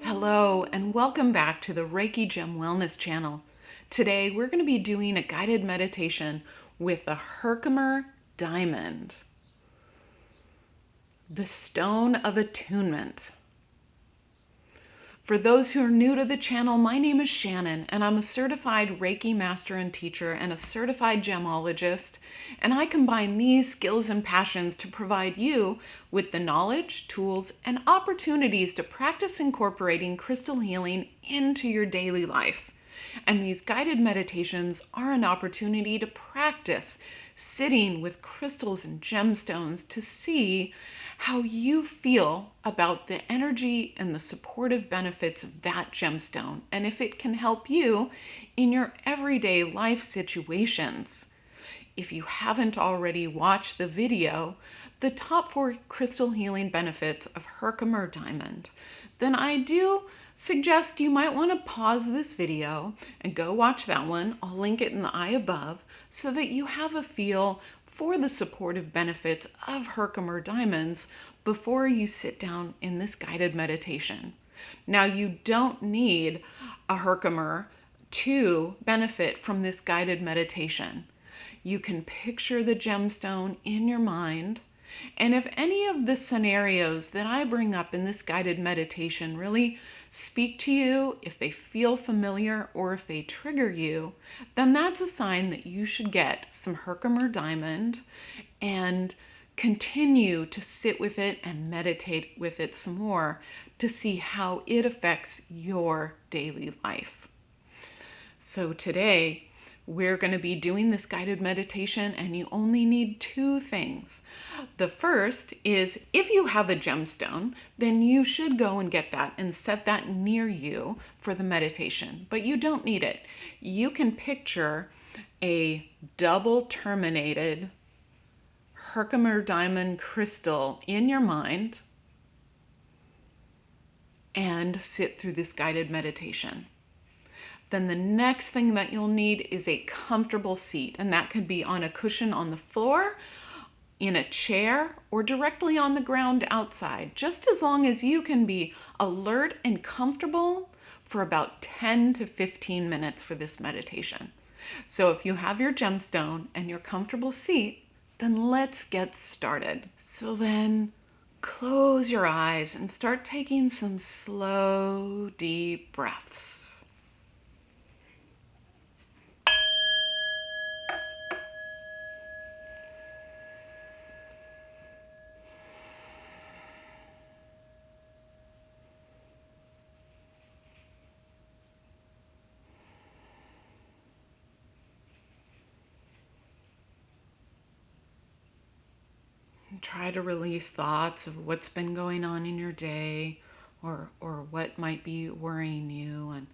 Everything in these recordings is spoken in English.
Hello, and welcome back to the Reiki Gem Wellness channel. Today, we're going to be doing a guided meditation with the HERKIMER Diamond, the Stone of Attunement. For those who are new to the channel, my name is Shannon, and I'm a certified Reiki master and teacher and a certified gemologist, and I combine these skills and passions to provide you with the knowledge, tools, and opportunities to practice incorporating crystal healing into your daily life. And these guided meditations are an opportunity to practice sitting with crystals and gemstones to see how you feel about the energy and the supportive benefits of that gemstone, and if it can help you in your everyday life situations. If you haven't already watched the video, the top 4 crystal healing benefits of HERKIMER Diamond, then I do suggest you might want to pause this video and go watch that one. I'll link it in the eye above so that you have a feel for the supportive benefits of HERKIMER diamonds before you sit down in this guided meditation. Now, you don't need a HERKIMER to benefit from this guided meditation. You can picture the gemstone in your mind, and if any of the scenarios that I bring up in this guided meditation really speak to you, if they feel familiar or if they trigger you, then that's a sign that you should get some HERKIMER Diamond and continue to sit with it and meditate with it some more to see how it affects your daily life. So today, we're going to be doing this guided meditation, and you only need 2 things. The first is, if you have a gemstone, then you should go and get that and set that near you for the meditation, but you don't need it. You can picture a double terminated HERKIMER diamond crystal in your mind and sit through this guided meditation. Then the next thing that you'll need is a comfortable seat, and that could be on a cushion on the floor, in a chair, or directly on the ground outside, just as long as you can be alert and comfortable for about 10 to 15 minutes for this meditation. So if you have your gemstone and your comfortable seat, then let's get started. So then close your eyes and start taking some slow, deep breaths. Try to release thoughts of what's been going on in your day or what might be worrying you, and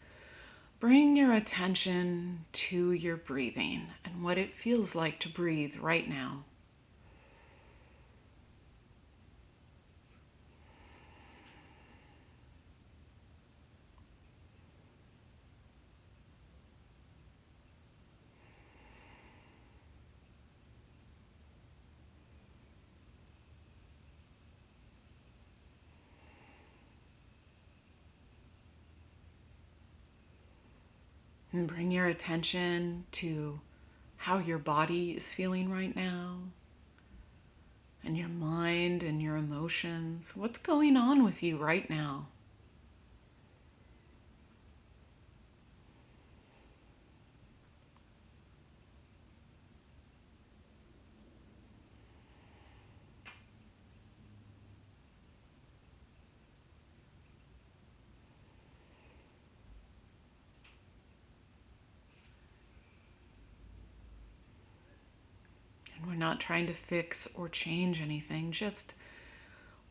bring your attention to your breathing and what it feels like to breathe right now. And bring your attention to how your body is feeling right now, and your mind and your emotions. What's going on with you right now? We're not trying to fix or change anything, just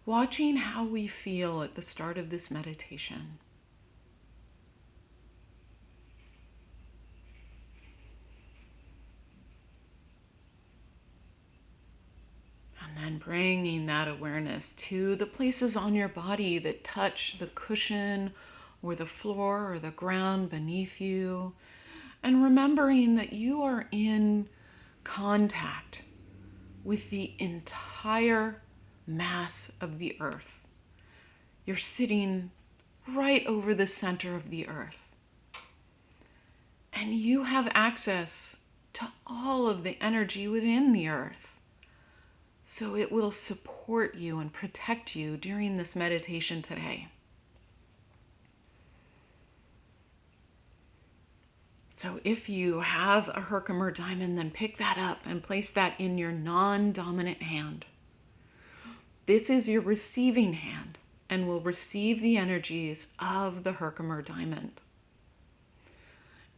watching how we feel at the start of this meditation. And then bringing that awareness to the places on your body that touch the cushion or the floor or the ground beneath you, and remembering that you are in contact with the entire mass of the earth. You're sitting right over the center of the earth. And you have access to all of the energy within the earth. So it will support you and protect you during this meditation today. So if you have a Herkimer diamond, then pick that up and place that in your non-dominant hand. This is your receiving hand and will receive the energies of the Herkimer diamond.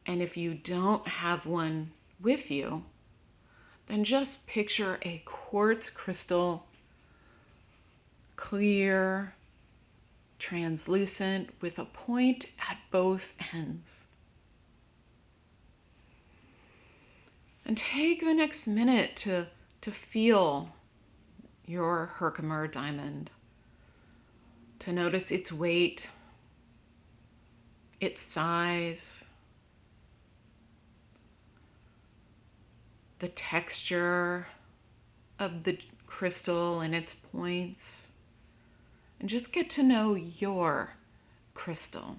And if you don't have one with you, then just picture a quartz crystal, clear, translucent, with a point at both ends. And take the next minute to feel your Herkimer diamond, to notice its weight, its size, the texture of the crystal and its points, and just get to know your crystal.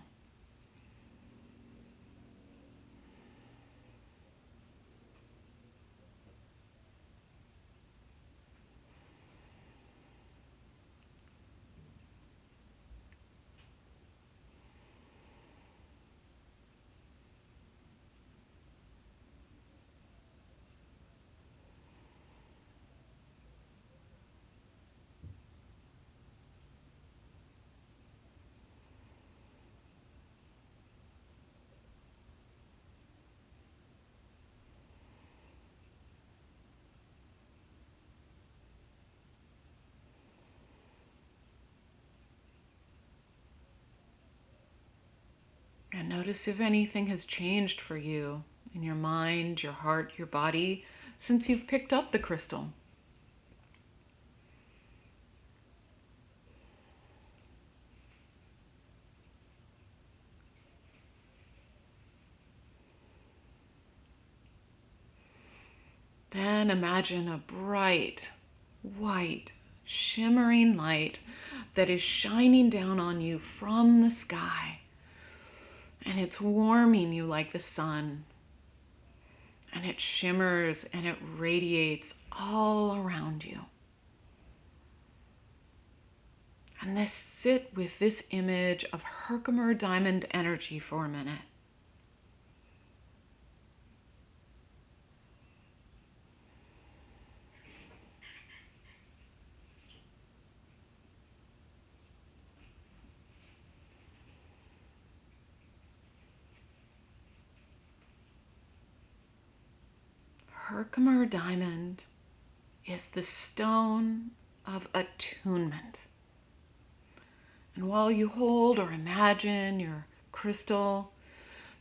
And notice if anything has changed for you in your mind, your heart, your body since you've picked up the crystal. Then imagine a bright, white, shimmering light that is shining down on you from the sky. And it's warming you like the sun. And it shimmers and it radiates all around you. And sit with this image of Herkimer diamond energy for a minute. Herkimer diamond is the stone of attunement. And while you hold or imagine your crystal,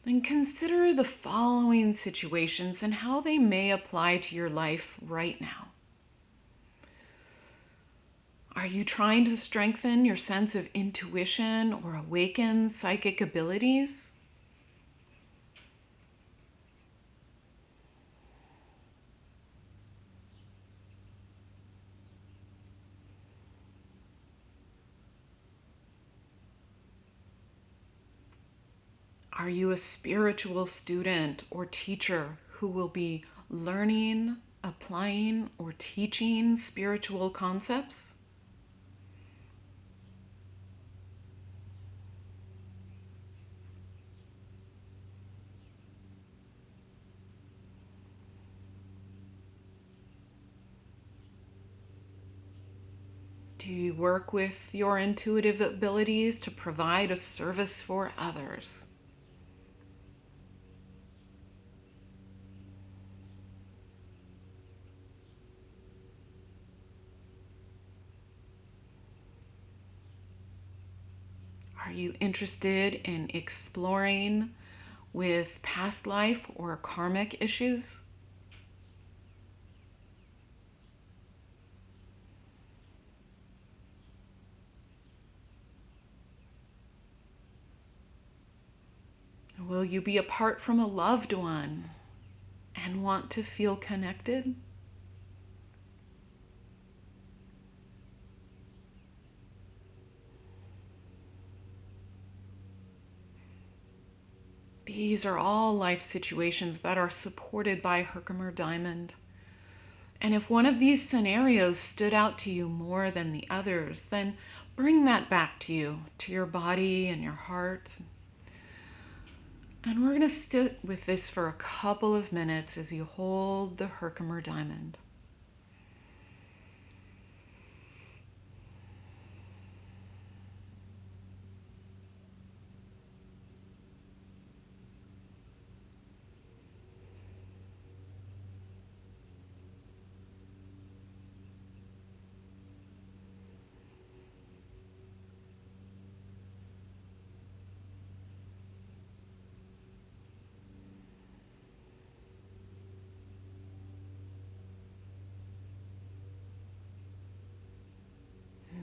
then consider the following situations and how they may apply to your life right now. Are you trying to strengthen your sense of intuition or awaken psychic abilities? Are you a spiritual student or teacher who will be learning, applying, or teaching spiritual concepts? Do you work with your intuitive abilities to provide a service for others? Are you interested in exploring with past life or karmic issues? Will you be apart from a loved one and want to feel connected? These are all life situations that are supported by Herkimer Diamond. And if one of these scenarios stood out to you more than the others, then bring that back to you, to your body and your heart. And we're going to sit with this for a couple of minutes as you hold the Herkimer Diamond.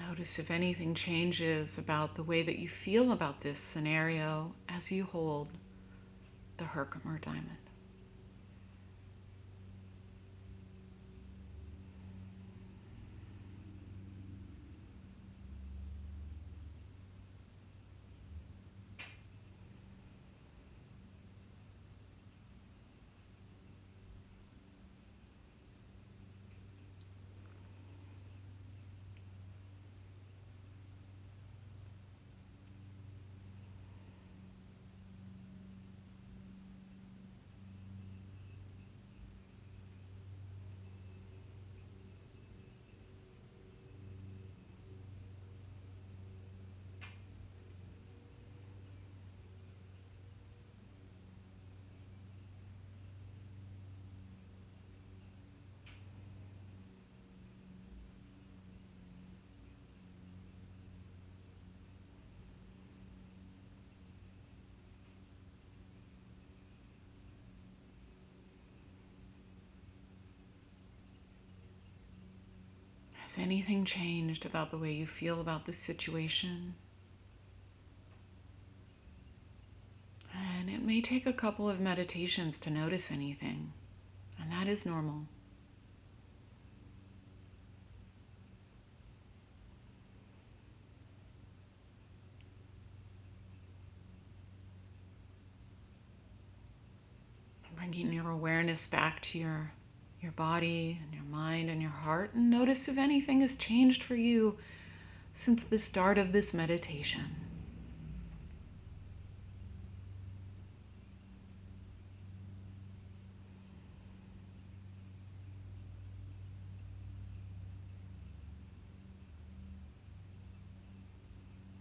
Notice if anything changes about the way that you feel about this scenario as you hold the Herkimer Diamond. Has anything changed about the way you feel about this situation? And it may take a couple of meditations to notice anything, and that is normal. Bringing your awareness back to your body and your mind and your heart, and notice if anything has changed for you since the start of this meditation.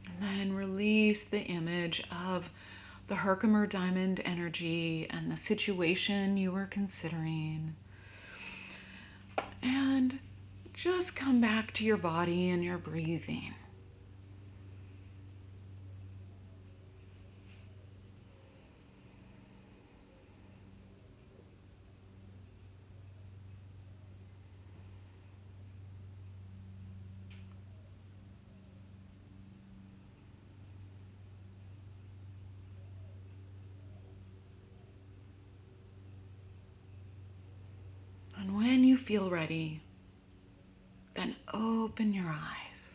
And then release the image of the Herkimer Diamond energy and the situation you were considering. And just come back to your body and your breathing. And when you feel ready, then open your eyes.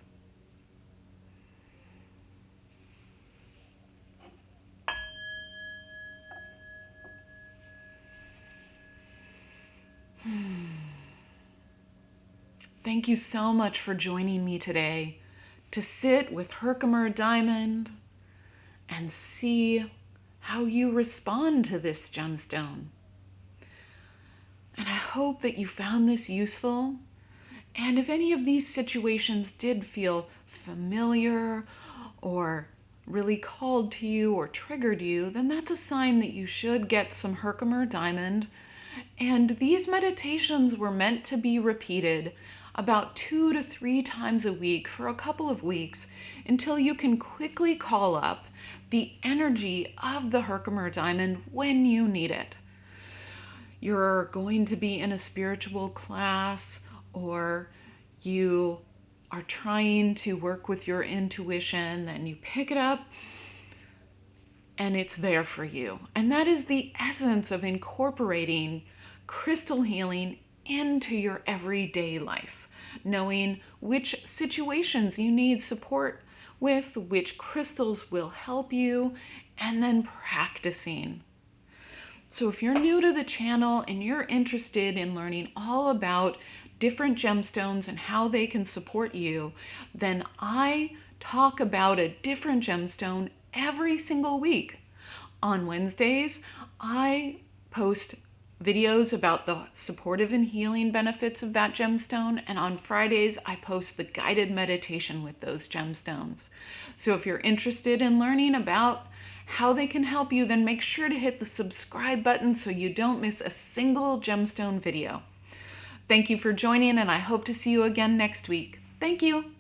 Thank you so much for joining me today to sit with Herkimer Diamond and see how you respond to this gemstone. And I hope that you found this useful. And if any of these situations did feel familiar or really called to you or triggered you, then that's a sign that you should get some Herkimer Diamond. And these meditations were meant to be repeated about 2 to 3 times a week for a couple of weeks until you can quickly call up the energy of the Herkimer Diamond when you need it. You're going to be in a spiritual class, or you are trying to work with your intuition, then you pick it up and it's there for you. And that is the essence of incorporating crystal healing into your everyday life, knowing which situations you need support with, which crystals will help you, and then practicing. So if you're new to the channel and you're interested in learning all about different gemstones and how they can support you, then I talk about a different gemstone every single week. On Wednesdays, I post videos about the supportive and healing benefits of that gemstone, and on Fridays, I post the guided meditation with those gemstones. So if you're interested in learning about how they can help you, then make sure to hit the subscribe button so you don't miss a single gemstone video. Thank you for joining, and I hope to see you again next week. Thank you.